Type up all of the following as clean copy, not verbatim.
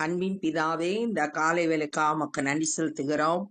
அன்பின் பிதாவே, இந்த காலை வேளைக்காக உமக்கு நன்றி செலுத்துகிறோம்.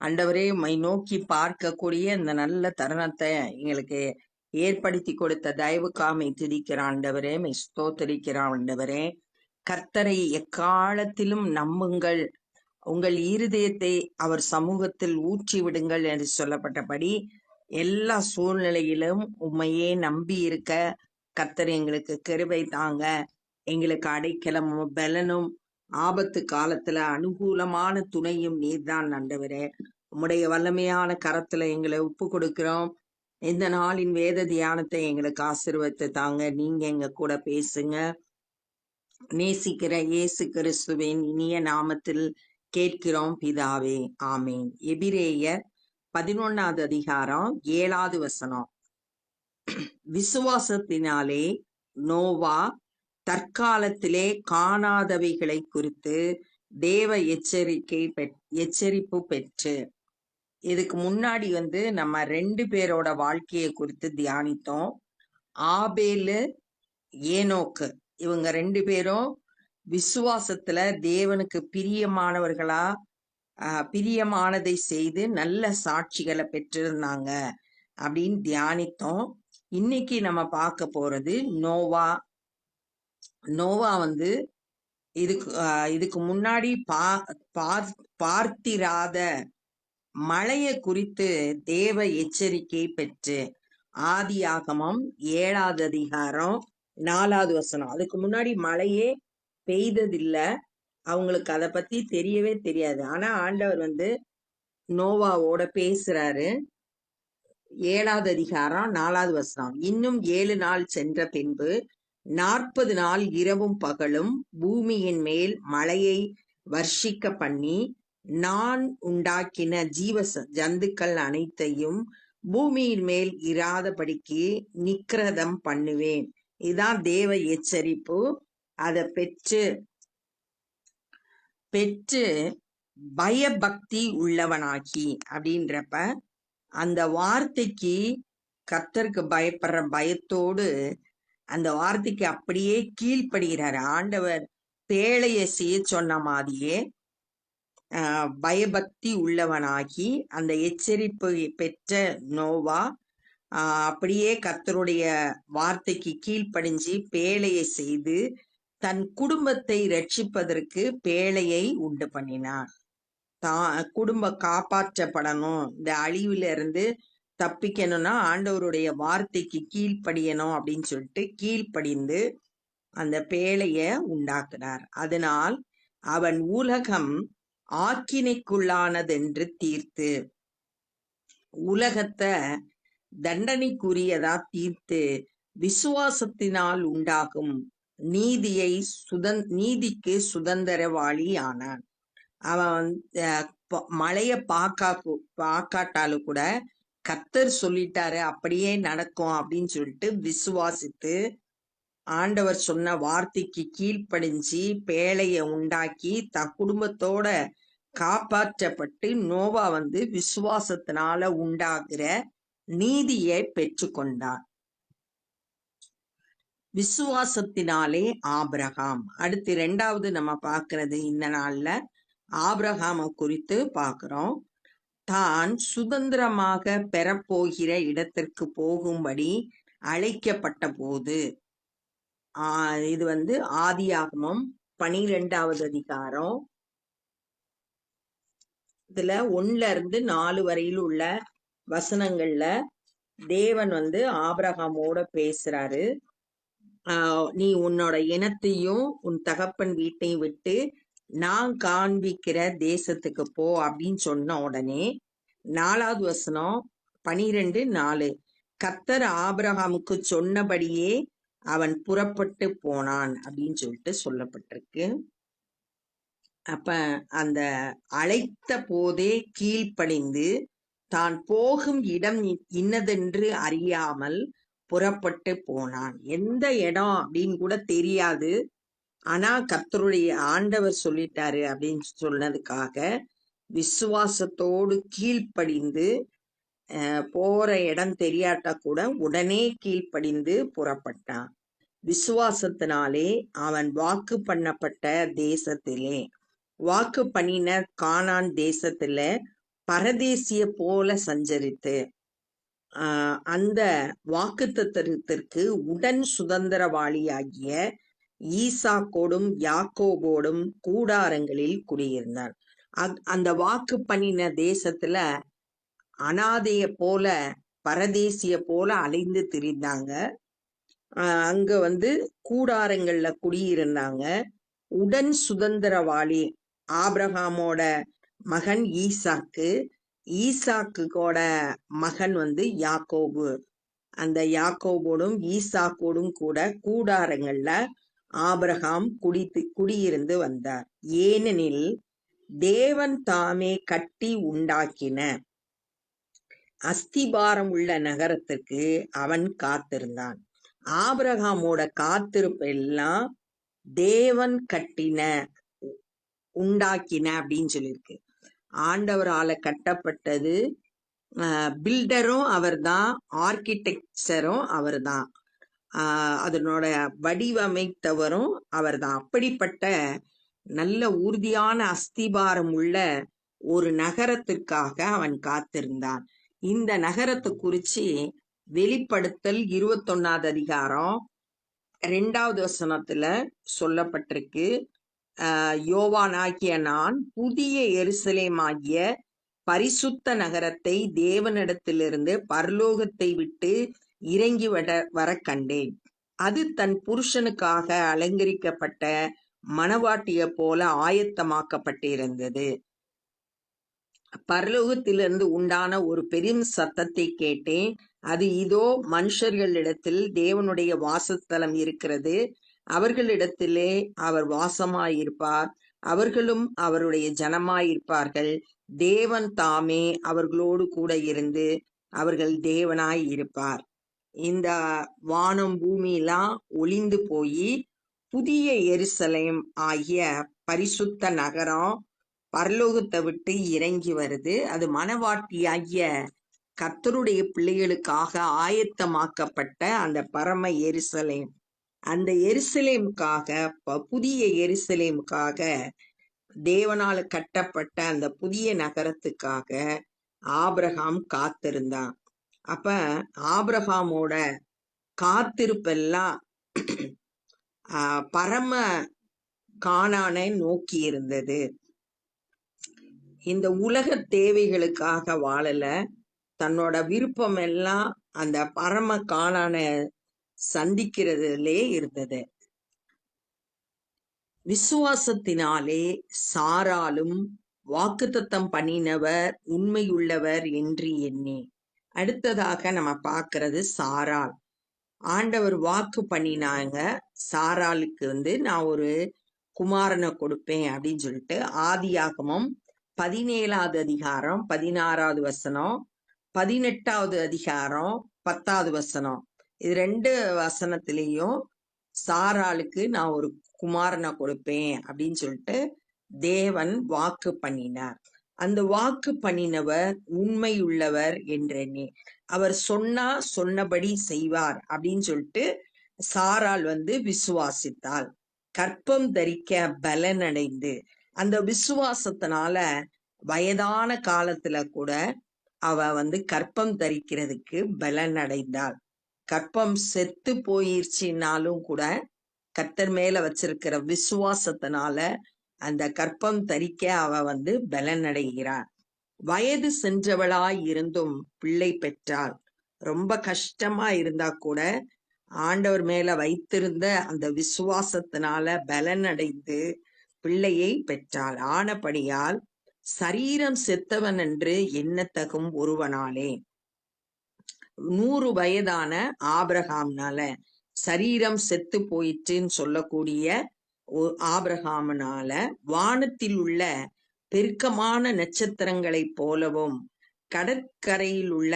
ஆண்டவரே, உம்மை நோக்கி பார்க்கக்கூடிய இந்த நல்ல தருணத்தை எங்களுக்கு ஏற்படுத்தி கொடுத்த தயவுக்காக உம்மை துதிக்கிறோம் ஆண்டவரே. உம்மை ஸ்தோத்திரிக்கிறோம் ஆண்டவரே. கர்த்தரை எக்காலத்திலும் நம்புங்கள், உங்கள் இருதயத்தை அவர் சமூகத்தில் ஊற்றி விடுங்கள் என்று சொல்லப்பட்டபடி எல்லா சூழ்நிலையிலும் உம்மையே நம்பி இருக்க கர்த்தர் எங்களுக்கு கிருபை தாங்க. எங்களுக்கு அடைக்கலமும் பலனும் ஆபத்து காலத்துல அனுகூலமான துணையும் நீர்தான் ஆண்டவரே. உம்முடைய வல்லமையான கரத்துல எங்களை ஒப்பு கொடுக்கிறோம். இந்த நாளின் வேத தியானத்தை எங்களுக்கு ஆசீர்வதித்து தாங்க. நீங்க எங்க கூட பேசுங்க. நேசிக்கிற இயேசு கிறிஸ்துவின் இனிய நாமத்தில் கேட்கிறோம் பிதாவே, ஆமேன். எபிரேயர் 11வது அதிகாரம் 7வது வசனம். விசுவாசத்தினாலே நோவா தற்காலத்திலே காணாதவைகளை குறித்து தேவ எச்சரிப்பு பெற்று. இதுக்கு முன்னாடி நம்ம 2 பேரோட வாழ்க்கையை குறித்து தியானித்தோம். ஆபேலு, ஏனோக்கு. இவங்க 2 பேரும் விசுவாசத்துல தேவனுக்கு பிரியமானவர்களா பிரியமானதை செய்து நல்ல சாட்சிகளை பெற்றிருந்தாங்க அப்படின்னு தியானித்தோம். இன்னைக்கு நம்ம பார்க்க போறது நோவா. நோவா இதுக்கு முன்னாடி பார்த்திராத மழையை குறித்து தேவ எச்சரிக்கை பெற்று. ஆதியாகமம் 7வது அதிகாரம் 4வது வசனம். அதுக்கு முன்னாடி மழையே பெய்ததில்லை, அவங்களுக்கு அதை பத்தி தெரியவே தெரியாது. ஆனா ஆண்டவர் நோவாவோட பேசுறாரு. 7வது அதிகாரம் 4வது வசனம். இன்னும் 7 நாள் சென்ற பின்பு 40 நாள் இரவும் பகலும் பூமியின் மேல் மழையை வர்ஷிக்க பண்ணி, நான் உண்டாக்கின ஜீவ ஜந்துக்கள் அனைத்தையும் பூமியின் மேல் இராதபடிக்கு நிக்கிரதம் பண்ணுவேன். இதான் தேவ எச்சரிப்பு. அதை பெற்று பயபக்தி உள்ளவனாக்கி அப்படின்றப்ப அந்த வார்த்தைக்கு, கர்த்தருக்கு பயப்படுற பயத்தோடு அந்த வார்த்தைக்கு அப்படியே கீழ்ப்படுகிறார். ஆண்டவர் பேழையை செய்ய சொன்ன மாதிரியே பயபக்தி உள்ளவனாகி அந்த எச்சரிப்பு பெற்ற நோவா அப்படியே கர்த்தருடைய வார்த்தைக்கு கீழ்ப்படிஞ்சு பேழையை செய்து தன் குடும்பத்தை ரட்சிப்பதற்கு பேழையை உண்டு பண்ணினார். குடும்பம் காப்பாற்றப்படணும், இந்த அழிவுல இருந்து தப்பிக்கணும்னா ஆண்டவருடைய வார்த்தைக்கு கீழ்ப்படியணும் அப்படின்னு சொல்லிட்டு கீழ்ப்படிந்து அந்த பேழைய உண்டாக்குனார். அதனால் அவன் உலகம் ஆக்கினைக்குள்ளானதென்று தீர்த்து, உலகத்தை தண்டனைக்குரியதா தீர்த்து விசுவாசத்தினால் உண்டாகும் நீதிக்கு சுதந்திரவாளி ஆனான். அவன் மழைய பார்க்காட்டாலும் கூட கர்த்தர் சொல்லிட்டாரு, அப்படியே நடக்கும் அப்படின்னு சொல்லிட்டு விசுவாசித்து ஆண்டவர் சொன்ன வார்த்தைக்கு கீழ்ப்படிஞ்சு பேழைய உண்டாக்கி தன் குடும்பத்தோட காப்பாற்றப்பட்டு நோவா விசுவாசத்தினால உண்டாகிற நீதியை பெற்று கொண்டார். விசுவாசத்தினாலே ஆபிரகாம். அடுத்து 2வது நம்ம பார்க்கிறது இந்த நாள்ல ஆபிரகாம குறித்து பார்க்கிறோம். தான் சுதந்திரமாக பெறப்போகிற இடத்திற்கு போகும்படி அழைக்கப்பட்ட போது. இது ஆதியாகமம் 12வது அதிகாரம். இதுல 1ல இருந்து 4 வரையில் உள்ள வசனங்கள்ல தேவன் ஆபிரகாமோட பேசுறாரு. நீ உன்னோட இனத்தையும் உன் தகப்பன் வீட்டையும் விட்டு நான் காண்பிக்கிற தேசத்துக்கு போ அப்படின்னு சொன்ன உடனே 4வது வசனம் 12:4, கர்த்தர் ஆபிரகாமுக்கு சொன்னபடியே அவன் புறப்பட்டு போனான் அப்படின்னு சொல்லிட்டு சொல்லப்பட்டிருக்கு. அப்ப அந்த அழைத்த போதே கீழ்ப்படிந்து தான் போகும் இடம் இன்னதென்று அறியாமல் புறப்பட்டு போனான். எந்த இடம் அப்படின்னு கூட தெரியாது, ஆனா கர்த்தருடைய ஆண்டவர் சொல்லிட்டாரு அப்படின்னு சொன்னதுக்காக விசுவாசத்தோடு கீழ்ப்படிந்து போற இடம் தெரியாட்டா கூட உடனே கீழ்ப்படிந்து புறப்பட்டான். விசுவாசத்தினாலே அவன் வாக்கு பண்ணப்பட்ட தேசத்திலே, வாக்கு பண்ணின கானான் தேசத்துல பரதேசிய போல சஞ்சரித்து அந்த வாக்குத்தத்தத்திற்கு உடன் சுதந்திரவாளியாகிய ஈசாக்கோடும் யாக்கோபோடும் கூடாரங்களில் குடியிருந்தான். அந்த வாக்கு பண்ணின தேசத்துல அனாதைய போல பரதேசிய போல அலைந்து திரிந்தாங்க. அங்க கூடாரங்கள்ல குடியிருந்தாங்க. உடன் சுதந்திரவாளி ஆபிரகாமோட மகன் ஈசாக்கு, ஈசாக்கோட மகன் யாக்கோபு. அந்த யாக்கோபோடும் ஈசாக்கோடும் கூட கூடாரங்கள்ல ஆபிரகாம் குடியிருந்து வந்தார். ஏனெனில் தேவன் தாமே கட்டி உண்டாக்கின அஸ்திபாரம் உள்ள நகரத்துக்கு அவன் காத்திருந்தான். ஆபிரகாமோட காத்திருப்பு எல்லாம் தேவன் கட்டின உண்டாக்கின அப்படின்னு சொல்லியிருக்கு. ஆண்டவரால கட்டப்பட்டது. பில்டரும் அவர் தான், ஆர்கிடெக்சரும் அவர் தான், அதனோட வடிவமைத்தவரும் அவர் தான். அப்படிப்பட்ட நல்ல உறுதியான அஸ்திபாரம் உள்ள ஒரு நகரத்திற்காக அவன் காத்திருந்தான். இந்த நகரத்தை குறிச்சு வெளிப்படுத்தல் 21வது அதிகாரம் 2வது வசனத்துல சொல்லப்பட்டிருக்கு. யோவானாகிய நான் புதிய எருசலேமாகிய பரிசுத்த நகரத்தை தேவனிடத்திலிருந்து பரலோகத்தை விட்டு இறங்கி வர கண்டேன். அது தன் புருஷனுக்காக அலங்கரிக்கப்பட்ட மணவாட்டிய போல ஆயத்தமாக்கப்பட்டிருந்தது. பரலோகத்திலிருந்து உண்டான ஒரு பெரும் சத்தத்தை கேட்டேன். அது, இதோ மனுஷர்களிடத்தில் தேவனுடைய வாசஸ்தலம் இருக்கிறது, அவர்களிடத்திலே அவர் வாசமாயிருப்பார், அவர்களும் அவருடைய ஜனமாயிருப்பார்கள். தேவன் தாமே அவர்களோடு கூட இருந்து அவர்கள் தேவனாய் இருப்பார். இந்த வானம் பூமியெல்லாம் ஒளிந்து போய் புதிய எருசலேம் ஆகிய பரிசுத்த நகரம் பரலோகத்தை விட்டு இறங்கி வருது. அது மணவாட்டியாகிய கர்த்தருடைய பிள்ளைகளுக்காக ஆயத்தமாக்கப்பட்ட அந்த பரம எருசலேம். அந்த எருசலேமுக்காக, புதிய எருசலேமுக்காக, தேவனால கட்டப்பட்ட அந்த புதிய நகரத்துக்காக ஆபிரகாம் காத்திருந்தான். அப்ப ஆபிரகாமோட காத்திருப்பெல்லாம் பரம கானானை நோக்கி இருந்தது. இந்த உலக தேவைகளுக்காக வாழல, தன்னோட விருப்பம் எல்லாம் அந்த பரம கானானை சந்திக்கிறதுலே இருந்தது. விசுவாசத்தினாலே சாராலும் வாக்குத்தத்தம் பண்ணினவர் உண்மையுள்ளவர் என்று எண்ணி. அடுத்ததாக நம்ம பார்க்கிறது சாராள். ஆண்டவர் வாக்கு பண்ணினாங்க சாராளுக்கு நான் ஒரு குமாரனை கொடுப்பேன் அப்படின்னு சொல்லிட்டு. ஆதியாகமம் 17வது அதிகாரம் 16வது வசனம், 18வது அதிகாரம் 10வது வசனம், இது 2 வசனத்திலையும் சாராளுக்கு நான் ஒரு குமாரனை கொடுப்பேன் அப்படின்னு சொல்லிட்டு தேவன் வாக்கு பண்ணினார். அந்த வாக்கு பண்ணினவர் உண்மையுள்ளவர் என்றெண்ணி, அவர் சொன்னபடி செய்வார் அப்படின்னு சொல்லிட்டு சாராள் விசுவாசித்தாள். கற்பம் தரிக்க பலனடைந்து, அந்த விசுவாசத்தினால வயதான காலத்துல கூட அவ கற்பம் தரிக்கிறதுக்கு பலன் அடைந்தாள். கற்பம் செத்து போயிடுச்சுனாலும் கூட கர்த்தர் மேல வச்சிருக்கிற விசுவாசத்தினால அந்த கற்பம் தரிக்க அவ பலன் அடைகிறாள். வயது சென்றவளாய் இருந்தும் பிள்ளை பெற்றாள். ரொம்ப கஷ்டமா இருந்தா கூட ஆண்டவர் மேல வைத்திருந்த அந்த விசுவாசத்தினால பலன் அடைந்து பிள்ளையை பெற்றாள். ஆனபடியால் சரீரம் செத்தவன் என்று எண்ணத்தகும் ஒருவனாலே, 100 வயதான ஆபிரகாம்னால சரீரம் செத்து போயிற்றுன்னு சொல்லக்கூடிய ஆபிரகாமனால வானத்தில் உள்ள பெருக்கமான நட்சத்திரங்களைப் போலவும் கடற்கரையில் உள்ள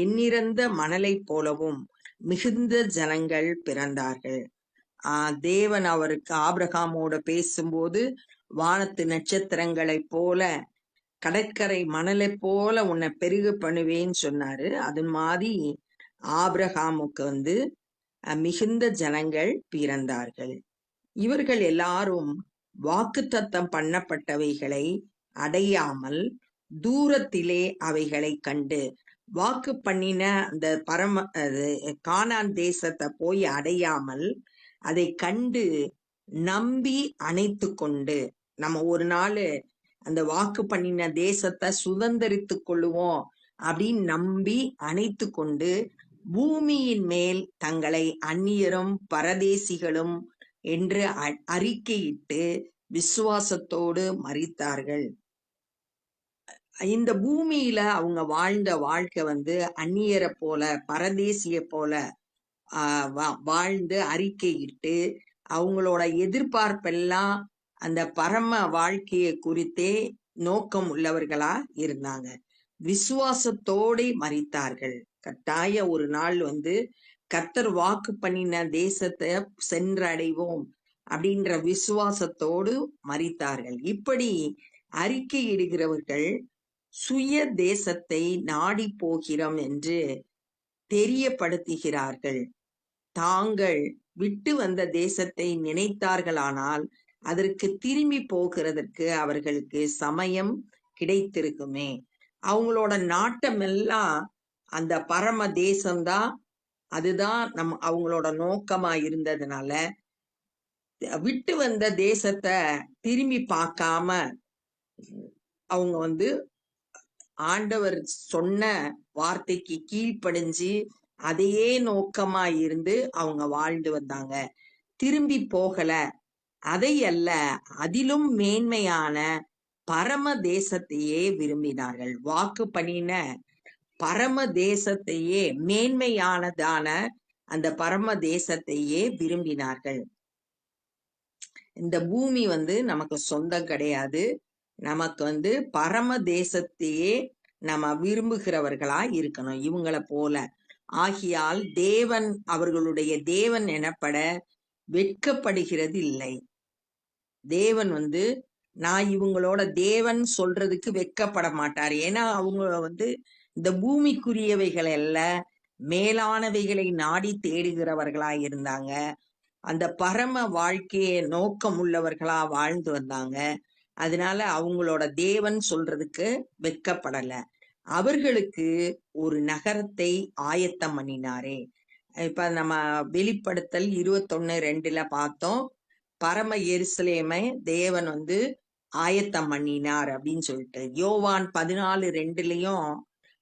எண்ணிறந்த மணலைப் போலவும் மிகுந்த ஜனங்கள் பிறந்தார்கள். தேவன் அவருக்கு ஆபிரகாமோட பேசும்போது வானத்து நட்சத்திரங்களைப் போல கடற்கரை மணலை போல உன்னை பெருக பண்ணுவேன்னு சொன்னாரு. அது மாதிரி ஆபிரகாமுக்கு மிகுந்த ஜனங்கள் பிறந்தார்கள். இவர்கள் எல்லாரும் வாக்குத்தத்தம் பண்ணப்பட்டவைகளை அடையாமல் தூரத்திலே அவைகளை கண்டு, வாக்கு பண்ணின அந்த கானான் தேசத்தை போய் அடையாமல் அதை கண்டு நம்பி அணைத்து கொண்டு, நம்ம ஒரு நாள் அந்த வாக்கு பண்ணின தேசத்தை சுதந்திரித்து கொள்ளுவோம் அப்படின்னு நம்பி அணைத்து கொண்டு பூமியின் மேல் தங்களை அந்நியரும் பரதேசிகளும் என்று அறிக்கையிட்டு விசுவாசத்தோடு மரித்தார்கள். இந்த பூமியில அவங்க வாழ்ந்த வாழ்க்கை அந்நியரை போல பரதேசிய போல வாழ்ந்து அறிக்கையிட்டு அவங்களோட எதிர்பார்ப்பெல்லாம் அந்த பரம வாழ்க்கையை குறித்தே நோக்கம் உள்ளவர்களா இருந்தாங்க. விசுவாசத்தோடு மரித்தார்கள். கட்டாய ஒரு நாள் கர்த்தர் வாக்கு பண்ணின தேசத்தை சென்றடைவோம் அப்படின்ற விசுவாசத்தோடு மரித்தார்கள். இப்படி அறிக்கையிடுகிறவர்கள் சுய தேசத்தை நாடி போகிறோம் என்று தெரியப்படுத்துகிறார்கள். தாங்கள் விட்டு வந்த தேசத்தை நினைத்தார்களானால் அதற்கு திரும்பி போகிறதற்கு அவர்களுக்கு சமயம் கிடைத்திருக்குமே. அவங்களோட நாட்டம் எல்லாம் அந்த பரம தேசம்தான், அதுதான் அவங்களோட நோக்கமா இருந்ததுனால விட்டு வந்த தேசத்தை திரும்பி பார்க்காம அவங்க ஆண்டவர் சொன்ன வார்த்தைக்கு கீழ்ப்படிஞ்சு அதையே நோக்கமா இருந்து அவங்க வாழ்ந்து வந்தாங்க. திரும்பி போகல. அதை அல்ல, அதிலும் மேன்மையான பரம தேசத்தையே விரும்பினார்கள். வாக்கு பண்ணின பரம தேசத்தையே, மேன்மையானதான அந்த பரம தேசத்தையே விரும்பினார்கள். இந்த பூமி நமக்கு சொந்தம் கிடையாது. நமக்கு பரம தேசத்தையே நம்ம விரும்புகிறவர்களா இருக்கணும், இவங்களை போல. ஆகியால் தேவன் அவர்களுடைய தேவன் எனப்பட வெட்கப்படுகிறது இல்லை. தேவன் நான் இவங்களோட தேவன் சொல்றதுக்கு வெட்கப்பட மாட்டார். ஏன்னா அவங்க இந்த பூமிக்குரியவைகள் அல்ல, மேலானவைகளை நாடி தேடுகிறவர்களா இருந்தாங்க. அந்த பரம வாழ்க்கையை நோக்கம் உள்ளவர்களா வாழ்ந்து வந்தாங்க. அதனால அவங்களோட தேவன் சொல்றதுக்கு வெட்கப்படல. அவர்களுக்கு ஒரு நகரத்தை ஆயத்தம் பண்ணினாரே. இப்ப நம்ம வெளிப்படுத்தல் 21:2 பார்த்தோம், பரம எருசலேமை தேவன் ஆயத்தம் பண்ணினார் அப்படின்னு சொல்லிட்டு. யோவான் 14:2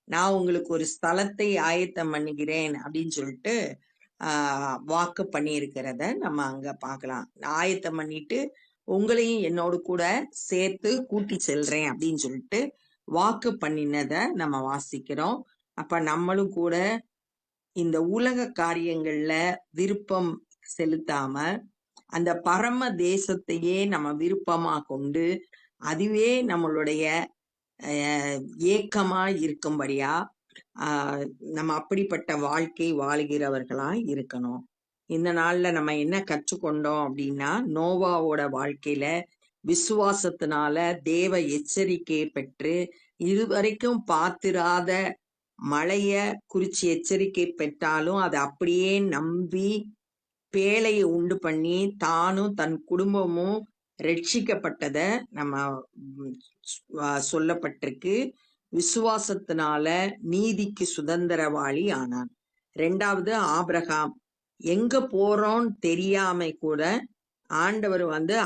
நான் உங்களுக்கு ஒரு ஸ்தலத்தை ஆயத்தம் பண்ணுகிறேன் அப்படின்னு சொல்லிட்டு வாக்கு பண்ணியிருக்கிறத நம்ம அங்க பார்க்கலாம். ஆயத்தம் பண்ணிட்டு உங்களையும் என்னோடு கூட சேர்த்து கூட்டி செல்றேன் அப்படின்னு சொல்லிட்டு வாக்கு பண்ணினத நம்ம வாசிக்கிறோம். அப்ப நம்மளும் கூட இந்த உலக காரியங்கள்ல விருப்பம் செலுத்தாம அந்த பரம தேசத்தையே நம்ம விருப்பமா கொண்டு அதுவே நம்மளுடைய ஏக்கமா இருக்கும்படியா நம்ம அப்படிப்பட்ட வாழ்க்கை வாழ்கிறவர்களா இருக்கணும். இந்த நாள்ல நம்ம என்ன கற்றுக்கொண்டோம் அப்படின்னா, நோவாவோட வாழ்க்கையில விசுவாசத்தினால தேவ எச்சரிக்கையை பெற்று இதுவரைக்கும் பார்த்திராத மழைய குறிச்சு எச்சரிக்கை பெற்றாலும் அதை அப்படியே நம்பி பேழையை உண்டு பண்ணி தானும் தன் குடும்பமும் ரட்சிக்கப்பட்டத நம்ம சொல்லப்பட்டிருக்கு. விசுவாசத்தினால நீதிக்கு சுதந்திரவாளி ஆனான். 2வது ஆபிரகாம் எங்க போறோம்னு தெரியாம கூட ஆண்டவர்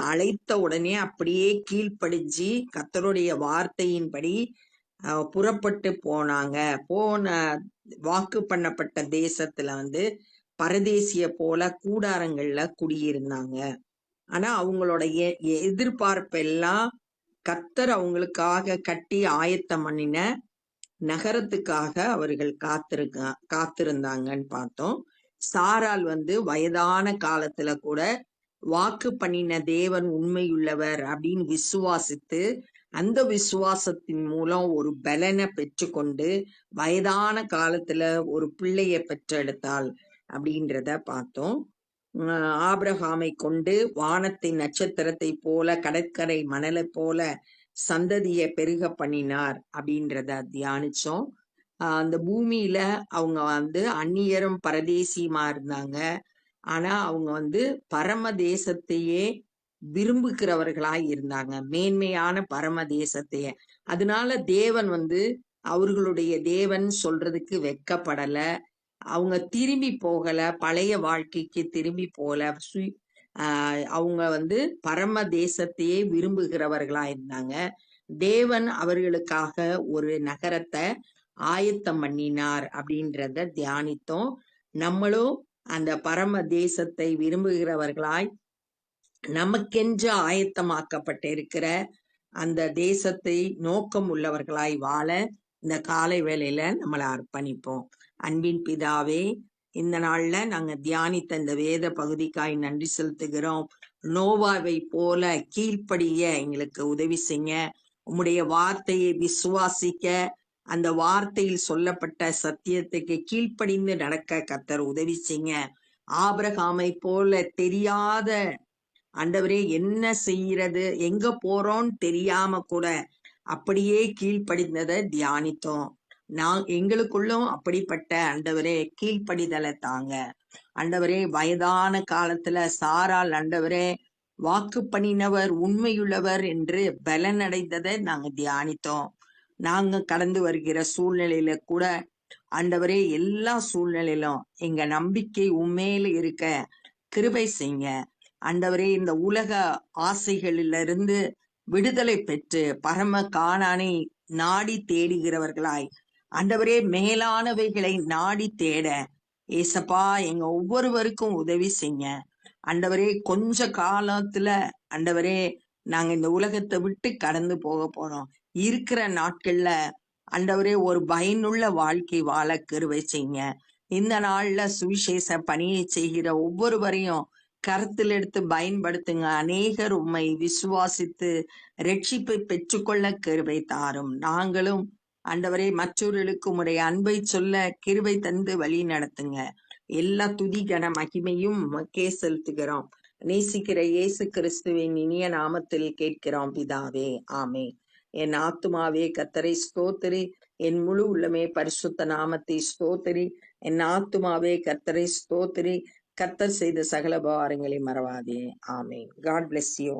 அழைத்த உடனே அப்படியே கீழ்ப்படிஞ்சு கர்த்தருடைய வார்த்தையின்படி புறப்பட்டு போனாங்க. போன வாக்கு பண்ணப்பட்ட தேசத்துல பரதேசிய போல கூடாரங்கள்ல குடியிருந்தாங்க. ஆனா அவங்களோட எதிர்பார்ப்பெல்லாம் கர்த்தர் அவங்களுக்காக கட்டி ஆயத்தம் பண்ணின நகரத்துக்காக அவர்கள் காத்திருந்தாங்கன்னு பார்த்தோம். சாரால் வயதான காலத்துல கூட வாக்கு பண்ணின தேவன் உண்மையுள்ளவர் அப்படின்னு விசுவாசித்து அந்த விசுவாசத்தின் மூலம் ஒரு பலனை பெற்றுக்கொண்டு வயதான காலத்துல ஒரு பிள்ளைய பெற்றெடுத்தாள் அப்படின்றத பார்த்தோம். ஆபிரகாமை கொண்டு வானத்தின் நட்சத்திரத்தை போல கடற்கரை மணலை போல சந்ததியை பெருக பண்ணினார் அப்படின்றத தியானிச்சோம். அந்த பூமியில அவங்க அந்நியரும் பரதேசியுமா இருந்தாங்க. ஆனா அவங்க பரம தேசத்தையே விரும்புகிறவர்களாய் இருந்தாங்க, மேன்மையான பரம தேசத்தையே. அதனால தேவன் அவர்களுடைய தேவன் சொல்றதுக்கு வெட்கப்படல. அவங்க திரும்பி போகல, பழைய வாழ்க்கைக்கு திரும்பி போகல. அவங்க பரம தேசத்தையே விரும்புகிறவர்களா இருந்தாங்க. தேவன் அவர்களுக்காக ஒரு நகரத்தை ஆயத்தம் பண்ணினார் அப்படின்றத தியானித்தோம். நம்மளும் அந்த பரம தேசத்தை விரும்புகிறவர்களாய் நமக்கென்று ஆயத்தமாக்கப்பட்டிருக்கிற அந்த தேசத்தை நோக்கம் உள்ளவர்களாய் வாழ இந்த காலை வேளையில நம்மளை அர்ப்பணிப்போம். அன்பின் பிதாவே, இந்த நாள்ல நாங்க தியானித்த இந்த வேத பகுதிக்காய் நன்றி செலுத்துகிறோம். நோவாவை போல கீழ்ப்படிய எங்களுக்கு உதவி செய்ய, உம்முடைய வார்த்தையை விசுவாசிக்க, அந்த வார்த்தையில் சொல்லப்பட்ட சத்தியத்துக்கு கீழ்ப்படிந்து நடக்க கர்த்தர் உதவி செய்ய. ஆபிரகாமை போல தெரியாத ஆண்டவரே என்ன செய்யறது, எங்க போறோம்னு தெரியாம கூட அப்படியே கீழ்ப்படிந்ததை தியானித்தோம். எங்களுக்குள்ளும் அப்படிப்பட்ட ஆண்டவரே கீழ்ப்படிதலை தாங்க. ஆண்டவரே, வயதான காலத்துல சாரால் ஆண்டவரே வாக்கு பண்ணினவர் உண்மையுள்ளவர் என்று பலனடைந்ததை நாங்க தியானித்தோம். நாங்க கடந்து வருகிற சூழ்நிலையில கூட ஆண்டவரே, எல்லா சூழ்நிலையிலும் எங்க நம்பிக்கை உண்மையில இருக்க கிருபை செய்ய. ஆண்டவரே, இந்த உலக ஆசைகளிலிருந்து விடுதலை பெற்று பரம காணானை நாடி தேடுகிறவர்களாய் ஆண்டவரே, மேலானவைகளை நாடி தேட ஏசப்பா எங்க ஒவ்வொருவருக்கும் உதவி செய்ய. ஆண்டவரே, கொஞ்ச காலத்துல ஆண்டவரே நாங்க இந்த உலகத்தை விட்டு கடந்து போக போறோம். இருக்கிற நாட்கள்ல ஆண்டவரே ஒரு பயனுள்ள வாழ்க்கை வாழ கிருபை செய்ய. இந்த நாள்ல சுவிசேஷ பணியை செய்கிற ஒவ்வொருவரையும் கருத்தில் எடுத்து பயன்படுத்துங்க. அநேகர் உம்மை விசுவாசித்து ரட்சிப்பை பெற்றுக்கொள்ள கிருபை தாரும். நாங்களும் ஆண்டவரே மற்றவர்களுக்கு உம்முடைய அன்பை சொல்ல கிருபை தந்து வழி நடத்துங்க. எல்லா துதி கன மகிமையும் உமக்கே செலுத்துகிறோம். நேசிக்கிற இயேசு கிறிஸ்துவின் இனிய நாமத்தில் கேட்கிறோம் பிதாவே, ஆமே. என் ஆத்துமாவே கர்த்தரை ஸ்தோத்திரி, என் முழு உள்ளமே பரிசுத்த நாமத்தை ஸ்தோத்திரி. என் ஆத்துமாவே கர்த்தரை ஸ்தோத்திரி, கர்த்தர் செய்த சகல உபகாரங்களை மறவாதே. ஆமே. God bless you.